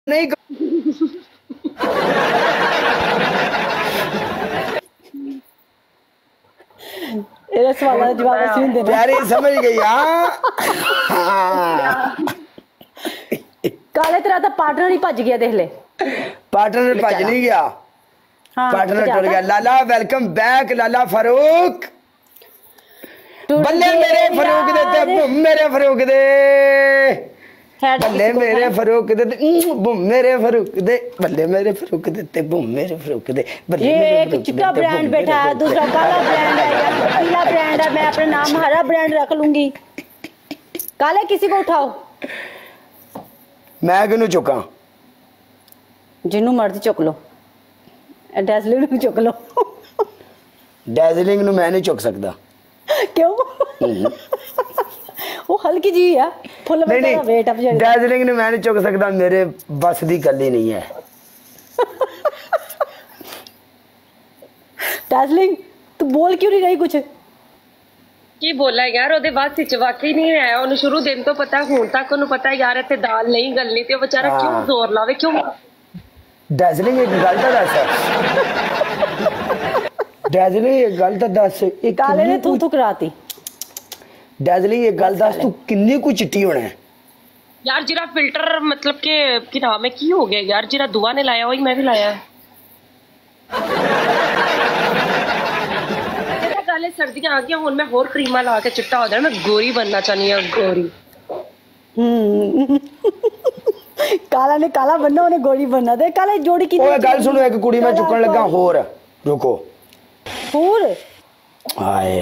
नहीं सवाल का जवाब ऐसे नहीं देना प्यारी समझ गई। काले तेरा तो पार्टनर ही भज गया देख ले। पार्टनर भज नहीं गया, हाँ, पार्टनर टूट गया। लाला वेलकम बैक लाला फारूक। बल्ले मेरे फरूक दे मेरे फरूक दे, बल्ले मेरे फरूक दे बुम मेरे फरूक दे, बल्ले मेरे फरूक दे बुम मेरे फरूक दे। ये एक चिट्टा ब्रांड बैठा है, दूसरा काला ब्रांड है, या पीला ब्रांड है। मैं अपना नाम हरा ब्रांड रख लूंगी। काले किसी को उठाओ। मैं किनू चुका? जिन्नू मर्जी चुक लो। डैज़लिंग चुक लो। डैज़लिंग नू मैं नहीं चुक सकता। क्यों? वो हल्की जी है, फुल में वेट अब डैज़लिंग ने मैं नहीं चुक सकता, मेरे बस दी गल ही नहीं है। डैज़लिंग तू बोल क्यों नहीं रही कुछ? ਕੀ ਬੋਲਾ ਯਾਰ, ਉਹਦੇ ਬਾਅਦ ਵਿੱਚ ਵਾਕਈ ਨਹੀਂ ਆਇਆ ਉਹਨੂੰ। ਸ਼ੁਰੂ ਦਿਨ ਤੋਂ ਪਤਾ, ਹੁਣ ਤੱਕ ਉਹਨੂੰ ਪਤਾ ਯਾਰ ਇੱਥੇ ਦਾਲ ਨਹੀਂ ਗਲਣੀ, ਤੇ ਉਹ ਵਿਚਾਰਾ ਕਿਉਂ ਜ਼ੋਰ ਲਾਵੇ? ਕਿਉਂ? ਡੈਜ਼ਲਿੰਗ ਇੱਕ ਗੱਲ ਤਾਂ ਦੱਸ, ਡੈਜ਼ਲਿੰਗ ਇੱਕ ਗੱਲ ਤਾਂ ਦੱਸ। ਇਹ ਕਾਲੇ ਨੇ ਤੂੰ ਕਰਾਤੀ। ਡੈਜ਼ਲਿੰਗ ਇੱਕ ਗੱਲ ਦੱਸ, ਤੂੰ ਕਿੰਨੀ ਕੁ ਚਿੱਟੀ ਹੋਣਾ ਹੈ ਯਾਰ? ਜਿਹੜਾ ਫਿਲਟਰ ਮਤਲਬ ਕਿ ਨਾਮ ਹੈ, ਕੀ ਹੋ ਗਿਆ ਯਾਰ? ਜਿਹੜਾ ਦੁਆ ਨੇ ਲਾਇਆ ਉਹੀ ਮੈਂ ਵੀ ਲਾਇਆ। पहले सर्दियां आ गया, हुन मैं होर क्रीमा ला के चिट्टा हो जाना। मैं गोरी बनना चाहनी हूं, गोरी। काला ने काला बनना, उन्हें गोरी बनना। दे काले जोड़ी की। ओए गल सुनो, एक कुड़ी मैं चुकन लगा होर, रुको। होर हाय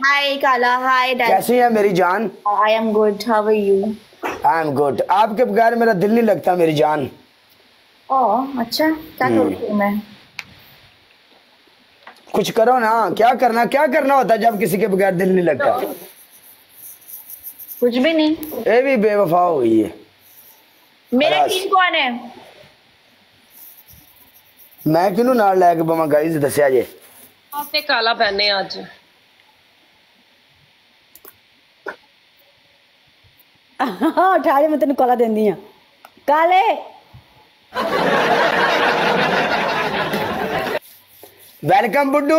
हाय काला, हाय डैड। कैसी है मेरी जान? I am good, how are you? I am good. आपके बगैर मेरा दिल नहीं लगता मेरी जान। ओह अच्छा, क्या करूं मैं? कुछ करो ना। क्या करना होता है जब किसी के बगैर दिल नहीं लगता? कुछ भी नहीं। ये भी बेवफा हो गई है। मेरा टीम कौन है? मैं किनू नाल लैके बमा गाइस दस्या जे। आपने काला पहने आज। हाँ ठाड़े मैं तेन काला देंदी हां। काले वेलकम बुड्डू।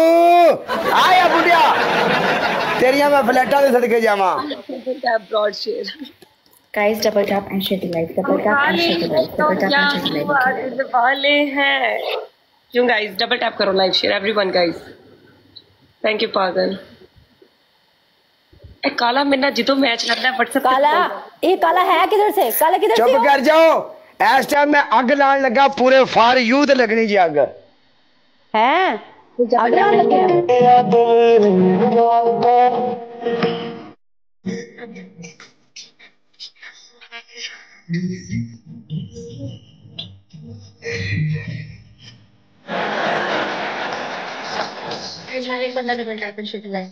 आया बुढ़िया, तेरिया मैं फ्लैटा दे सदके जावा। Broad share guys, double tap and share the like, double tap and share the like, double tap and share the like वाले हैं। क्यों गाइस? डबल टैप करो, like share everyone guys. Thank you पागल। ए काला मेरा जितो मैच लगता है व्हाट्सएप। काला, ये काला है किधर से? काला किधर से? चुप कर जाओ। इस टाइम मैं अग लाने लगा, पूरे फार यूथ लगनी जी अग है। अगला लगे एक बंदा double tap and share the like.